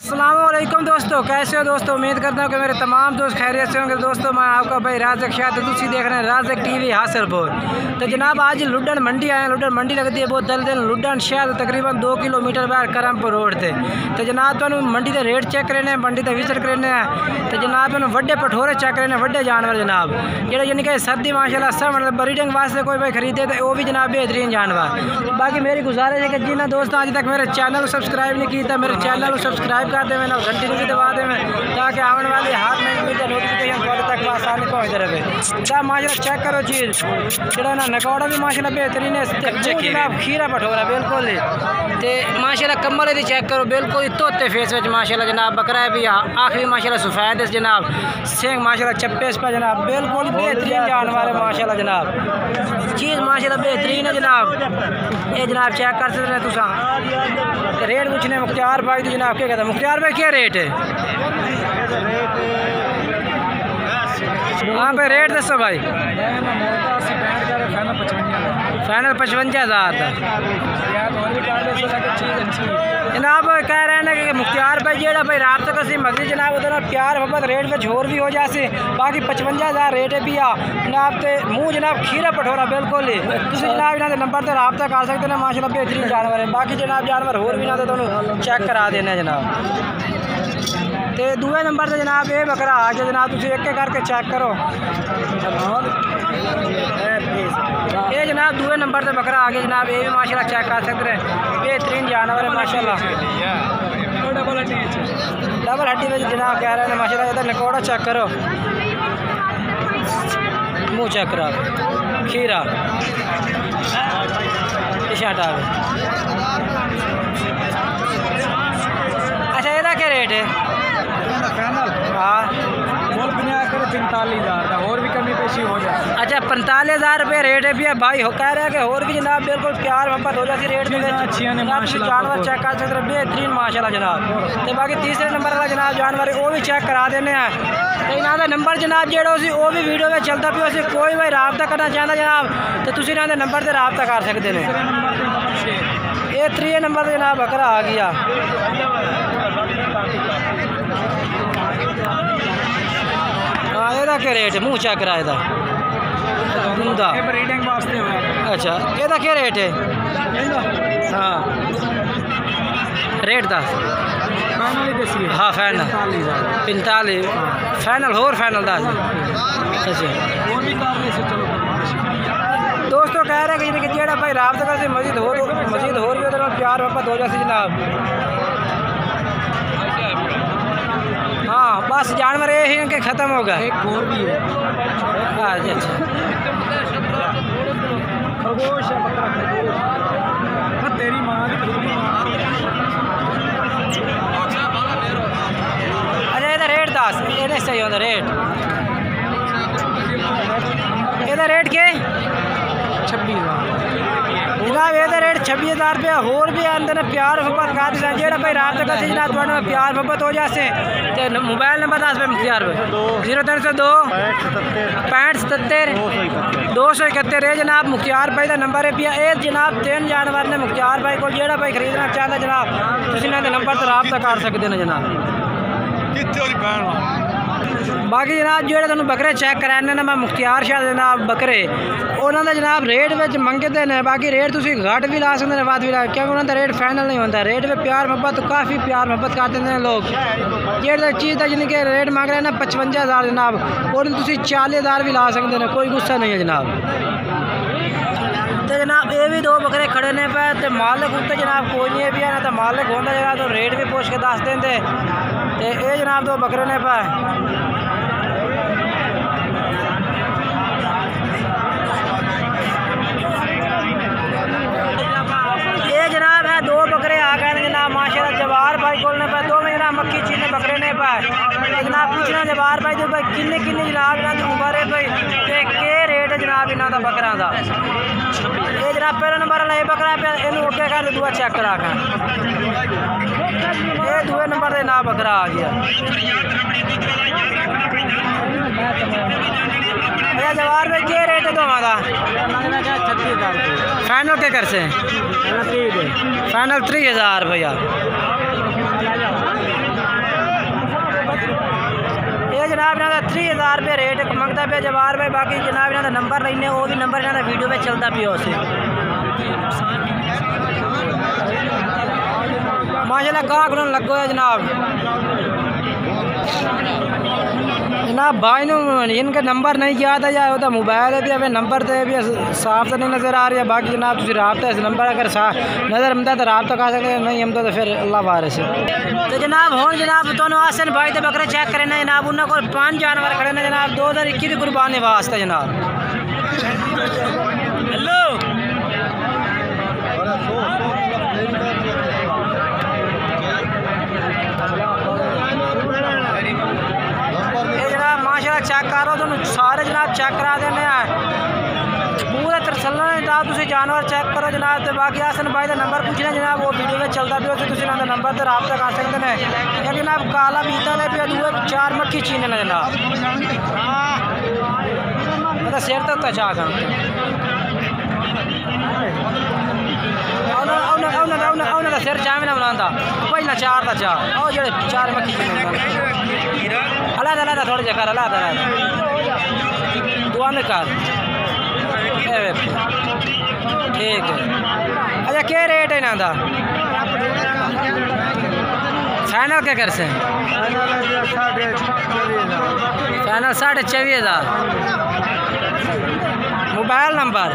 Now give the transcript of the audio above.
अस्सलामुअलैकुम दोस्तों, कैसे हो दोस्तों। उम्मीद करता हूँ कि मेरे तमाम दोस्त खैरियत से होंगे। दोस्तों मैं आपका भाई राज़क शाह तुसी देख रहे हैं राज़क टीवी हासिलपुर। तो जनाब आज लुड्डन मंडी आए हैं। लुड्डन मंडी लगती है बहुत दल दिन लुड्डन शहर तकरीबन 2 किलोमीटर बाहर करमपुर रोड से। तो जनाब तुम मंडी के रेट चेक करने मंडी से विजिट करने हैं। तो जनाब तुम वड्डे पठोरे चेक करने वड्डे जानवर जनाब जो यानी कि सर्दी माशाल्लाह सब मतलब ब्रीडिंग वास्ते कोई भाई खरीदे तो वो भी जनाब बेहतरीन जानवर। बाकी मेरी गुजारिश है कि जिन्हें दोस्तों आज तक मेरे चैनल को सब्सक्राइब नहीं किया मेरे चैनल को सब्सक्राइब कर दें ना घंटी भी दबा दें ताकि आने वाले हाथ में नोटिफिकेशन थोड़े तक आसानी पहुँचते रहे। सब माशाल्लाह चेक करो चीज़ जो ना नकौड़ा भी माशाल्लाह बेहतरीन है जनाब खीरा पठोरा बिल्कुल ही। तो माशाल्लाह कम्बल भी चेक करो बिल्कुल ही तोते फेस में माशाल्लाह जनाब बकरा है भी आखिरी माशाल्लाह सफ़ेद है जनाब सिंह माशाल्लाह चप्पे पर जनाब बिल्कुल बेहतरीन जानवर है माशाल्लाह जनाब चीज़ माशाल्लाह बेहतरीन है जनाब। ये जनाब चेक कर सकते हैं तुम रेट पूछने मुख्तार भाई तो जनाब क्या कहते हैं मुख्तार भाई क्या रेट है। हाँ भाई रेट दसो भाई। फाइनल 55,000 था जनाब। कह रहे हैं कि मुख्तार भाई जो भाई रात तक असी मर्जी जनाब उधर प्यार मोहब्बत रेट में होर भी हो जाए बाकी 55,000 रेट भी आ जनाब। तो मुँह जनाब खीरा पठोरा बिल्कुल ही तुम जनाब इन्होंने नंबर से रब्ता कर सकते हैं माशाल्लाह बेहतरीन जानवर है। बाकी जनाब जानवर होर भी ना तो चेक करा देना जनाब। तो दूसरे नंबर से जनाब ये बकरा आ गया जनाब तुम एक करके चेक करो। ये जनाब दूसरे नंबर से बकरा आ गया जनाब ये भी माशाल्लाह चेक कर सकते हैं बेहतरीन जानवर है माशाल्लाह। डबल हड्डी में जनाब कह रहे हैं माशाल्लाह इधर नकौड़ा चेक करो मुँह चेक करा खीरा हटा। अच्छा ਇਹਦਾ क्या रेट है। हाँ 45,000 और भी कमी पेशी हो जाए। अच्छा 45,000 रुपये रेट है भैया भाई हो कह रहे हैं कि और भी जनाब बिल्कुल प्यार मोहब्बत हो जाती रेट में जानवर चेक कर सकते बेहतरीन माशाल्लाह जनाब। तो बाकी तीसरे नंबर वाला जनाब जानवर वो भी चेक करा देने हैं। तो इन्हों का नंबर जनाब जो वो भी वीडियो में चलता पियो से कोई भाई रब्ता करना चाहता जनाब तो तुम इन्होंने नंबर से रब्ता कर सकते हैं। ये 3 नंबर जनाब बकरा आ गया। हाँ ਇਹਦਾ क्या रेट है मुँह चेक करा ਇਹਦਾ गुंदा ब्रीडिंग वास्ते है। अच्छा ਇਹਦਾ क्या रेट है। हाँ रेट दस हाँ फाइनल 45 फाइनल होर फाइनल दस। अच्छा दोस्तों कह रहे हैं कि जो भाई रब्ता से मजीद होर भी उधर प्यार मोहब्बत हो जाती जनाब। हाँ बस जानवर ये ही कि ख़त्म होगा एक और भी है। अच्छा खरगोश है बकरा खरगोश तेरी माँ अच्छा ये रेट दस ये सही होता रेट ये रेट के 26,000 जनाब ये रेट 26,000 रुपया होर भी अंदर प्यार मोहब्बत कर दें जो भाई रात तक जनाब थोड़ा प्यार मोहब्बत हो जाए। तो मोबाइल नंबर 10 पे मुख्तार भाई 0302 65 77 271 है जनाब मुख्तार भाई का नंबर है पिया। ये जनाब 3 जानवर ने मुख्तार भाई को जो भाई खरीदना चाहता जनाब तुम इन्होंने नंबर से रब्ता कर सकते हैं जनाब। बाकी जनाब जो तुम बकरे चेक कराने ना मैं मुख्तार शाह जनाब बकरे उन्होंने जनाब रेट में मंगते हैं बाकी रेट तुम घट भी ला सकते हैं बात भी ला क्योंकि उन्होंने रेट फाइनल नहीं होता रेट में प्यार मोहब्बत काफ़ी प्यार मोहब्बत करते हैं लोग। जो चीज़ का जिनके रेट मांग रहे हैं ना 55,000 जनाब और तुम 40,000 भी ला सकते हैं कोई गुस्सा नहीं है जनाब। तो जनाब ये भी 2 बकरे खड़े ने पे तो मालिक उत्ते जनाब कोई नहीं है भी ना तो मालिक होता जनाब तो रेट भी पूछ के दस देंगे। तो ये जनाब 2 बकरे ने पे ये जनाब है 2 बकरे आ गए जनाब माशाल्लाह जवार भाई को पे 2 में जनाब मक्खी चीने बकरे ने पाए जनाब पूछना जवार भाई तो भाई किन्ने जनाब इन्होंने उम्र है भाई के रेट है जनाब इन्हों का बकरा का। ये जनाब पहला नंबर वाला ये बकरा पे इन ओके कर दूआ चेक करा कर ये दूसरे नंबर से ना बकरा आ गया। भैया जवार में क्या रेट है तो हमारा 36,000 फाइनल क्या कर से फाइनल 3000 भैया। 30,000 रुपये रेट मंगता पे जवार भाई। बाकी जनाब इन्होंने नंबर लेने वो भी नंबर इन्होंने वीडियो में चलता पिया उसे माशाल्लाह गाहक लगो है जनाब। जनाब भाई ने इनका नंबर नहीं याद है या होता मोबाइल है भी अभी नंबर तो भी साफ तो नहीं नज़र आ रही है। बाकी जनाब तुम रबता इस नंबर अगर साफ नज़र आंदा तो रबता कर सकते नहीं हम तो फिर अल्लाह वारिस तो जनाब हूँ जनाब तुम आसन भाई तो बकरे चेक करें ना जनाब उन्होंने को 5 जानवर खड़े ने जनाब 2021 की कुर्बानी वास्ते जनाब। हेलो चेक करो तुम सारे जनाब चेक करा देने पूरा तरसला जनाब तुम जानवर चेक करो जनाब। तो बाकी आसन भाई का नंबर पूछना जनाब वो वीडियो में चलता भी उसे तुम नंबर तो रबता कर सकते हैं या जनाब काला बीता ले भी दूए 4 मक्खी चीने ने जनाब मतलब सिर तक तो चाह कर सिर चाह भी ना बनाता पहला 4 का चाह और जो 4 मक्खी चीने अलग अलग थोड़ी जगह अलग अलग दुआ में कर ठीक है। अच्छा क्या रेट है इन्हों का फाइनल क्या कर से फाइनल 24,500 मोबाइल नंबर